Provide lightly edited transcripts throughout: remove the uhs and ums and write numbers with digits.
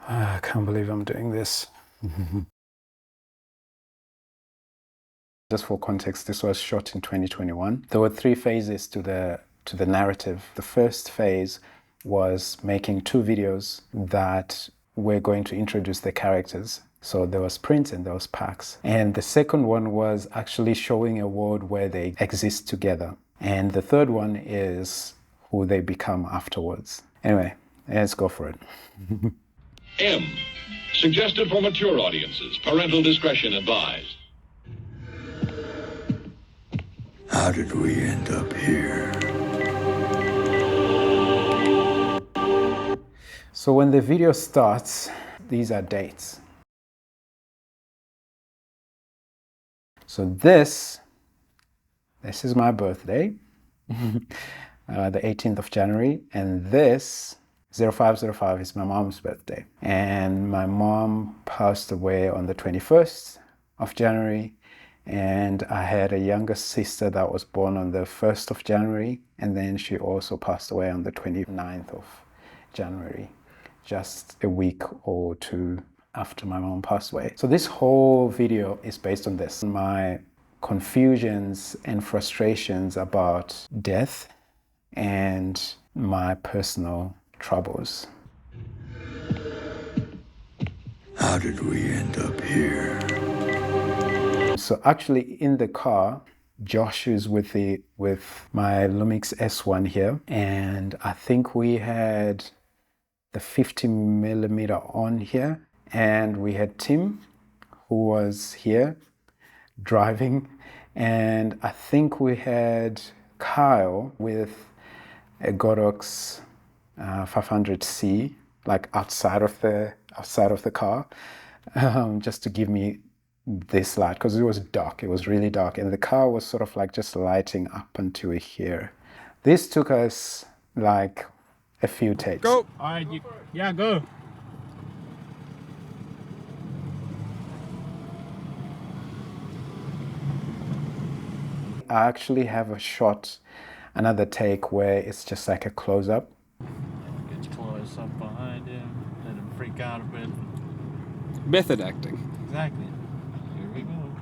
I can't believe I'm doing this. Just for context, this was shot in 2021. There were 3 phases to the narrative. The first phase was making 2 videos that were going to introduce the characters. So there was Prince and there was Pax. And the second one was actually showing a world where they exist together. And the third one is who they become afterwards. Anyway, let's go for it. M. Suggested for mature audiences. Parental discretion advised. How did we end up here? So when the video starts, these are dates. So this is my birthday, the 18th of January, and this 0505 is my mom's birthday. And my mom passed away on the 21st of January, and I had a younger sister that was born on the 1st of January, and then she also passed away on the 29th of January, just a week or 2 after my mom passed away. So this whole video is based on this. My confusions and frustrations about death and my personal troubles. How did we end up here? So actually in the car, Josh is with my Lumix S1 here, and I think we had the 50mm on here, and we had Tim who was here driving, and I think we had Kyle with a Godox 500C, like outside of the car, just to give me this light, because it was dark. It was really dark, and the car was sort of like just lighting up until here. This took us like a few takes. Go. All right, yeah, go. I actually have a shot, another take where it's just like a close-up. Get close up behind him, let him freak out a bit. Method acting. Exactly. Here we go.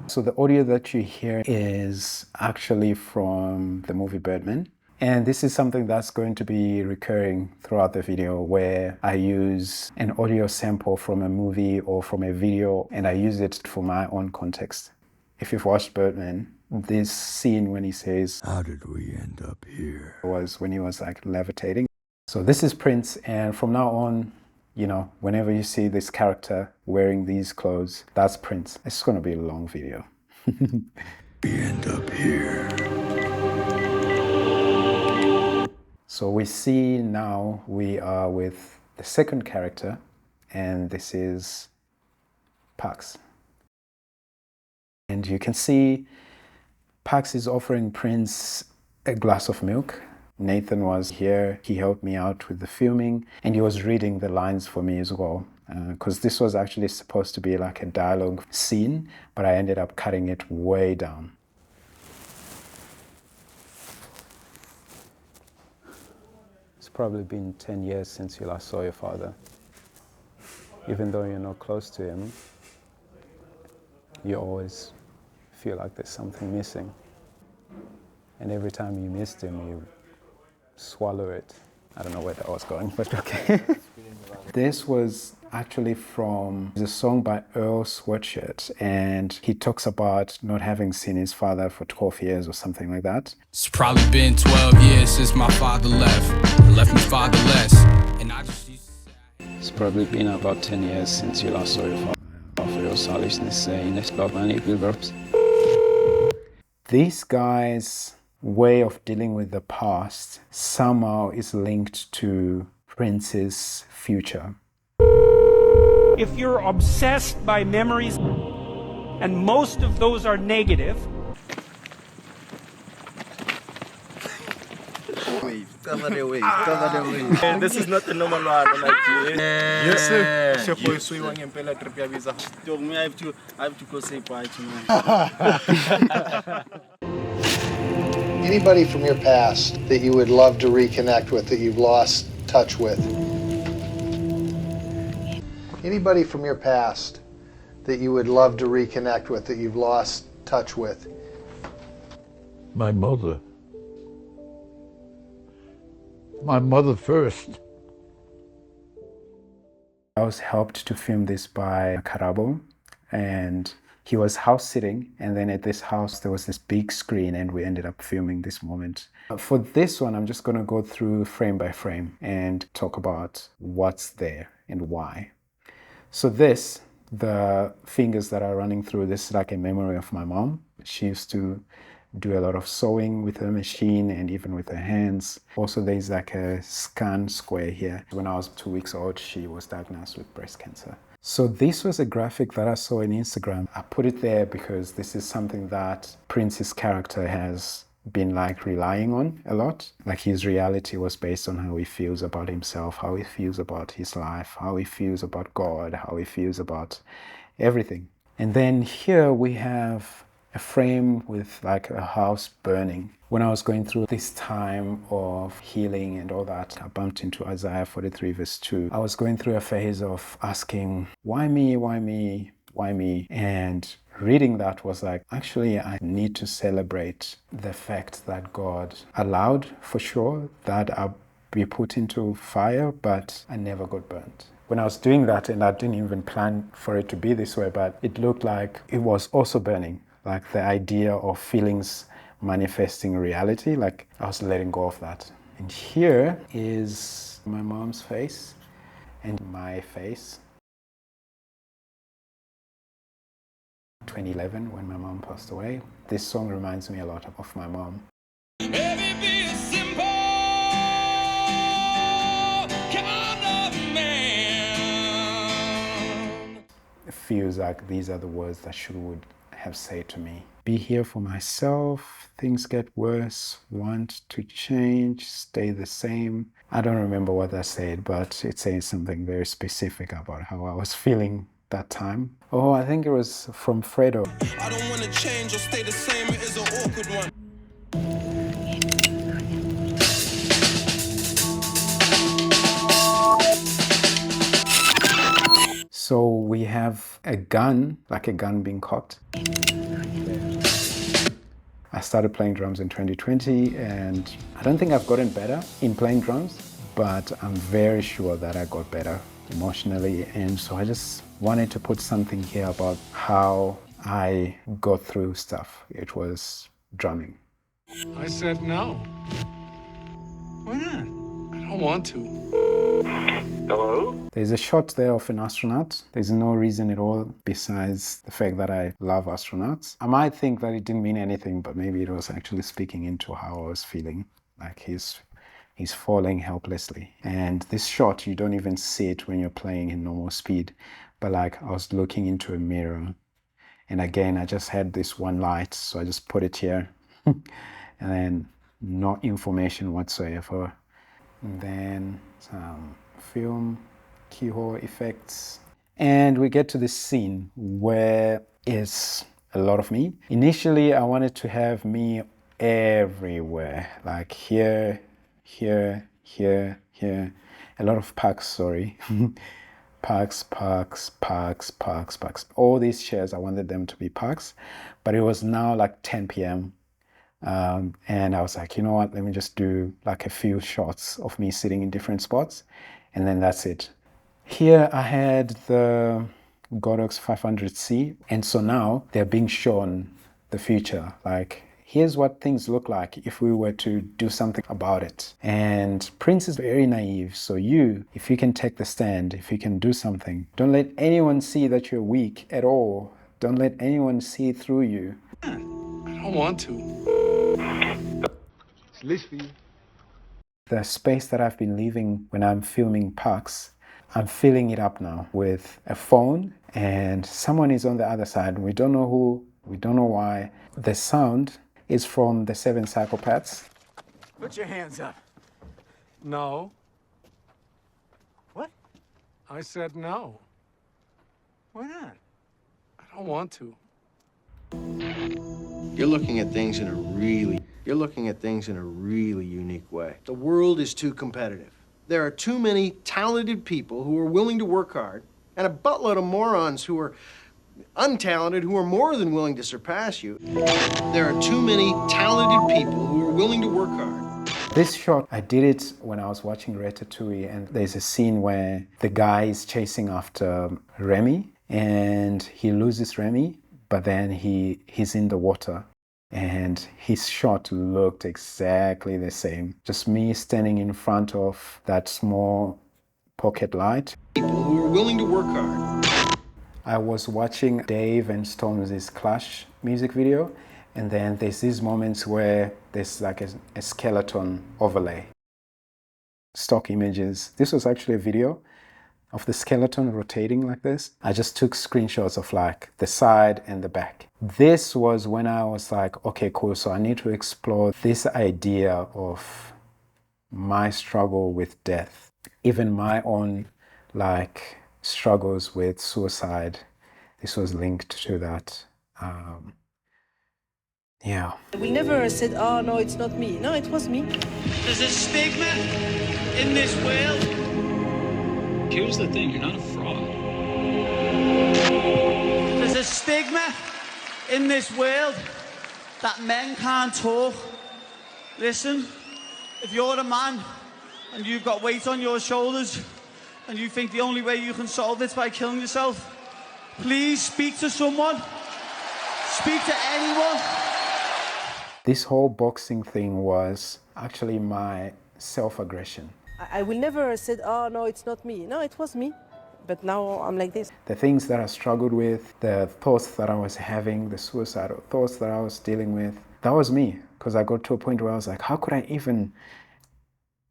So the audio that you hear is actually from the movie Birdman. And this is something that's going to be recurring throughout the video, where I use an audio sample from a movie or from a video, and I use it for my own context. If you've watched Birdman, this scene when he says, "How did we end up here?" was when he was like levitating. So this is Prince, and from now on, you know, whenever you see this character wearing these clothes, that's Prince. It's going to be a long video. We end up here. So we see now we are with the second character, and this is Pax. And you can see Pax is offering Prince a glass of milk. Nathan was here, he helped me out with the filming, and he was reading the lines for me as well, because this was actually supposed to be like a dialogue scene, but I ended up cutting it way down. It's probably been 10 years since you last saw your father. Even though you're not close to him, you always feel like there's something missing. And every time you missed him, you swallow it. I don't know where that was going, but okay. This was actually from the song by Earl Sweatshirt, and he talks about not having seen his father for 12 years or something like that. It's probably been 12 years since my father left me fatherless. And I just used to say It's probably been about 10 years since you last saw your father. För your salvation in this These guys' way of dealing with the past somehow is linked to Prince's future. If you're obsessed by memories, and most of those are negative, This is not the normal one. Like, yes, sir. I have to go say bye to Anybody from your past that you would love to reconnect with, that you've lost touch with? Anybody from your past that you would love to reconnect with, that you've lost touch with? My mother. My mother first. I was helped to film this by Karabo, and he was house sitting, and then at this house there was this big screen, and we ended up filming this moment. For this one, I'm just going to go through frame by frame and talk about what's there and why. So this, the fingers that are running through, this is like a memory of my mom. She used to do a lot of sewing with her machine and even with her hands. Also, there's like a scan square here. When I was 2 weeks old, she was diagnosed with breast cancer. So this was a graphic that I saw on Instagram. I put it there because this is something that Prince's character has been like relying on a lot. Like his reality was based on how he feels about himself, how he feels about his life, how he feels about God, how he feels about everything. And then here we have a frame with like a house burning. When I was going through this time of healing and all that, I bumped into Isaiah 43 verse 2. I was going through a phase of asking, why me, why me, why me? And reading that was like, actually, I need to celebrate the fact that God allowed, for sure, that I be put into fire, but I never got burnt. When I was doing that, and I didn't even plan for it to be this way, but it looked like it was also burning. Like the idea of feelings manifesting reality, like I was letting go of that. And here is my mom's face and my face. 2011, when my mom passed away. This song reminds me a lot of my mom. It feels like these are the words that she would have said to me. Be here for myself, things get worse, want to change, stay the same. I don't remember what I said, but it says something very specific about how I was feeling that time. Oh, I think it was from Fredo. I don't want to change or stay the same, it is an awkward one. So we have a gun, like a gun being cocked. I started playing drums in 2020, and I don't think I've gotten better in playing drums, but I'm very sure that I got better emotionally. And so I just wanted to put something here about how I got through stuff. It was drumming. I said no. Why not? I don't want to. Hello? There's a shot there of an astronaut. There's no reason at all besides the fact that I love astronauts. I might think that it didn't mean anything, but maybe it was actually speaking into how I was feeling. Like he's falling helplessly. And this shot, you don't even see it when you're playing in normal speed. But like I was looking into a mirror. And again, I just had this one light, so I just put it here. And then no information whatsoever. And then some film, keyhole effects. And we get to this scene where it's a lot of me. Initially, I wanted to have me everywhere, like here, here, here, here. A lot of parks, sorry. Parks. All these chairs, I wanted them to be parks. But it was now like 10 p.m. And I was like, you know what, let me just do like a few shots of me sitting in different spots, and then that's it. Here I had the Godox 500C, and so now they're being shown the future. Like, here's what things look like if we were to do something about it. And Prince is very naive, so if you can take the stand, if you can do something, don't let anyone see that you're weak at all. Don't let anyone see through you. I don't want to. It's least for you. The space that I've been leaving when I'm filming parks, I'm filling it up now with a phone, and someone is on the other side. We don't know who, we don't know why. The sound is from the 7 Psychopaths. Put your hands up. No. What? I said no. Why not? I don't want to. You're looking at things in a really unique way. The world is too competitive. There are too many talented people who are willing to work hard and a buttload of morons who are untalented, who are more than willing to surpass you. There are too many talented people who are willing to work hard. This shot, I did it when I was watching Ratatouille, and there's a scene where the guy is chasing after Remy, and he loses Remy, but then he's in the water. And his shot looked exactly the same. Just me standing in front of that small pocket light. People who are willing to work hard. I was watching Dave and Stormzy's Clash music video, and then there's these moments where there's like a skeleton overlay. Stock images. This was actually a video of the skeleton rotating like this. I just took screenshots of like the side and the back. This was when I was like, okay, cool. So I need to explore this idea of my struggle with death, even my own like struggles with suicide. This was linked to that. Yeah. We never said, oh no, it's not me. No, it was me. There's a stigma in this world. Here's the thing, you're not a fraud. There's a stigma in this world that men can't talk. Listen, if you're a man and you've got weight on your shoulders and you think the only way you can solve it's by killing yourself, please speak to someone. Speak to anyone. This whole boxing thing was actually my self-aggression. I will never said, oh no, it's not me. No, it was me. But now I'm like this. The things that I struggled with, the thoughts that I was having, the suicidal thoughts that I was dealing with, that was me. Because I got to a point where I was like, how could I even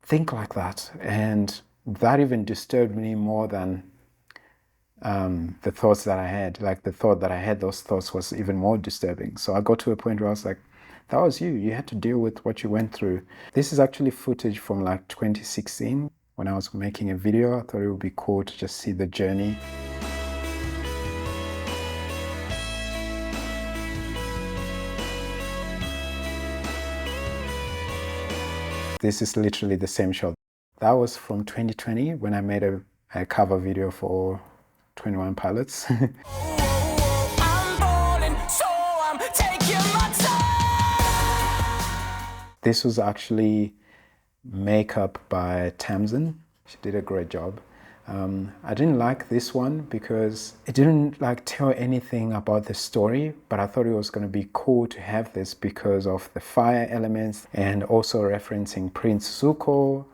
think like that? And that even disturbed me more than the thoughts that I had. Like the thought that I had, those thoughts was even more disturbing. So I got to a point where I was like, that was you. You had to deal with what you went through. This is actually footage from like 2016 when I was making a video. I thought it would be cool to just see the journey. This is literally the same shot. That was from 2020 when I made a cover video for 21 Pilots. This was actually makeup by Tamsin. She did a great job. I didn't like this one because it didn't like tell anything about the story, but I thought it was going to be cool to have this because of the fire elements and also referencing Prince Zuko,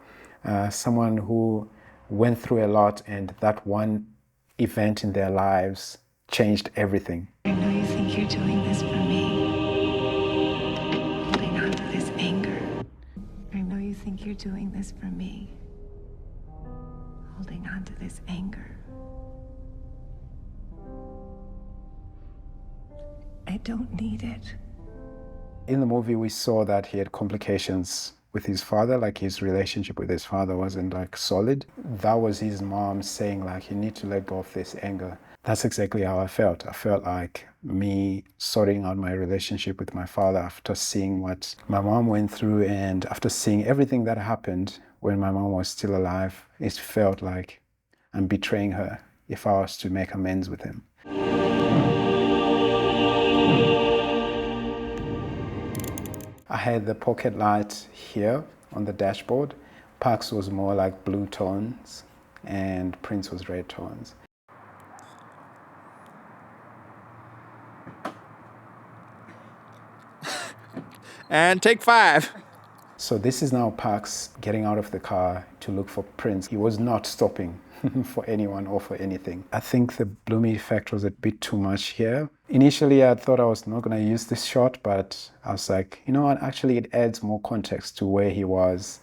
someone who went through a lot, and that one event in their lives changed everything. I know you think you're doing this for me. Holding on to this anger. I know you think you're doing this for me. Holding on to this anger. I don't need it. In the movie, we saw that he had complications with his father, like his relationship with his father wasn't like solid. That was his mom saying like, you need to let go of this anger. That's exactly how I felt. I felt like me sorting out my relationship with my father after seeing what my mom went through and after seeing everything that happened when my mom was still alive. It felt like I'm betraying her if I was to make amends with him. I had the pocket light here on the dashboard. Pax was more like blue tones and Prince was red tones. And take 5. So this is now Pax getting out of the car to look for Prince. He was not stopping for anyone or for anything. I think the bloomy effect was a bit too much here. Initially, I thought I was not going to use this shot, but I was like, you know what, actually it adds more context to where he was.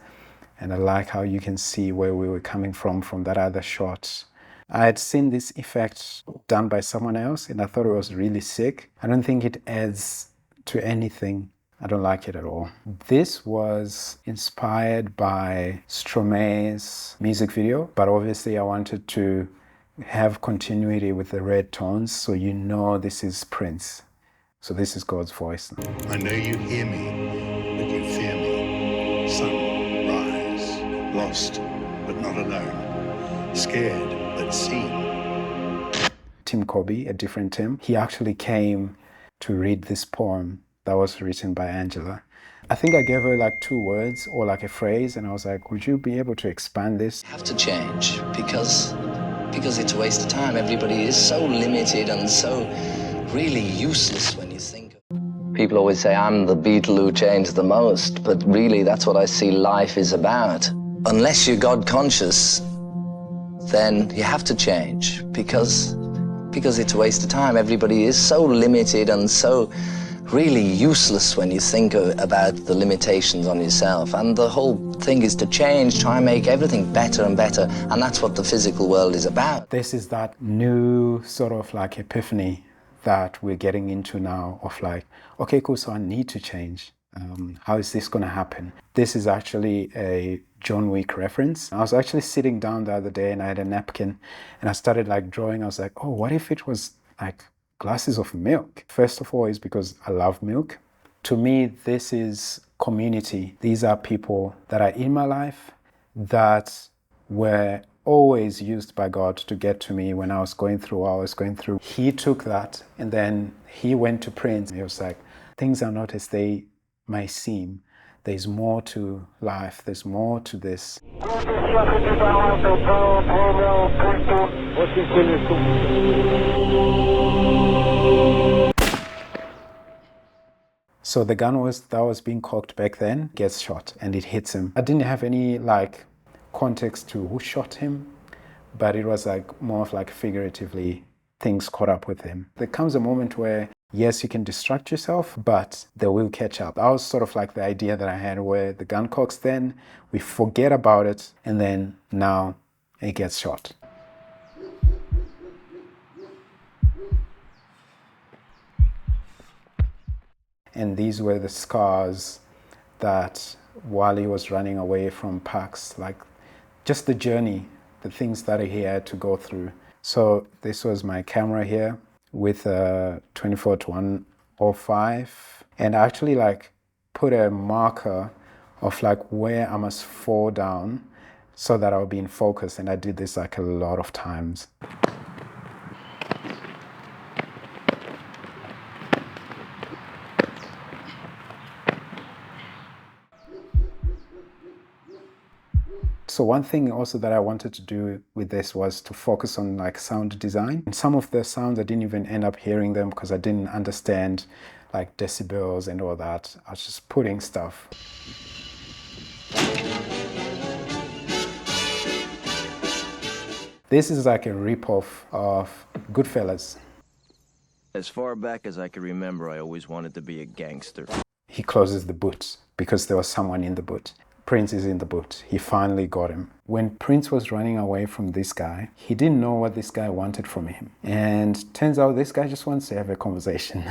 And I like how you can see where we were coming from that other shot. I had seen this effect done by someone else and I thought it was really sick. I don't think it adds to anything. I don't like it at all. This was inspired by Stromae's music video, but obviously I wanted to have continuity with the red tones so you know this is Prince. So this is God's voice now. I know you hear me, but you fear me. Sunrise, lost but not alone, scared but seen, Tim Kobe, a different Tim. He actually came to read this poem that was written by Angela. I think I gave her like 2 words or like a phrase, and I was like, would you be able to expand this? Have to change because it's a waste of time. Everybody is so limited and so really useless when you think of it. People always say I'm the Beatle who changed the most, but really that's what I see life is about. Unless you're God conscious, then you have to change because it's a waste of time. Everybody is so limited and so really useless when you think about the limitations on yourself. And the whole thing is to change, try and make everything better and better, and that's what the physical world is about. This is that new sort of like epiphany that we're getting into now of like, okay, cool, so I need to change. How is this going to happen? This is actually a John Wick reference. I was actually sitting down the other day and I had a napkin and I started like drawing. I was like, oh, what if it was like glasses of milk? First of all, is because I love milk. To me, this is community. These are people that are in my life that were always used by God to get to me when I was going through what I was going through. He took that and then he went to Prince. He was like, things are not as they may seem. There's more to life. There's more to this. So the gun that was being cocked back then gets shot and it hits him. I didn't have any like context to who shot him, but it was like more of like figuratively things caught up with him. There comes a moment where yes, you can distract yourself, but they will catch up. That was sort of like the idea that I had where the gun cocks, then we forget about it, and then now it gets shot. And these were the scars that while he was running away from Pax, like just the journey, the things that he had to go through. So this was my camera here with a 24-105, and I actually like put a marker of like where I must fall down so that I'll be in focus, and I did this like a lot of times. So one thing also that I wanted to do with this was to focus on like sound design. And some of the sounds I didn't even end up hearing them because I didn't understand like decibels and all that. I was just putting stuff. This is like a rip-off of Goodfellas. As far back as I can remember, I always wanted to be a gangster. He closes the boot because there was someone in the boot. Prince is in the boot. He finally got him. When Prince was running away from this guy, he didn't know what this guy wanted from him. And turns out this guy just wants to have a conversation.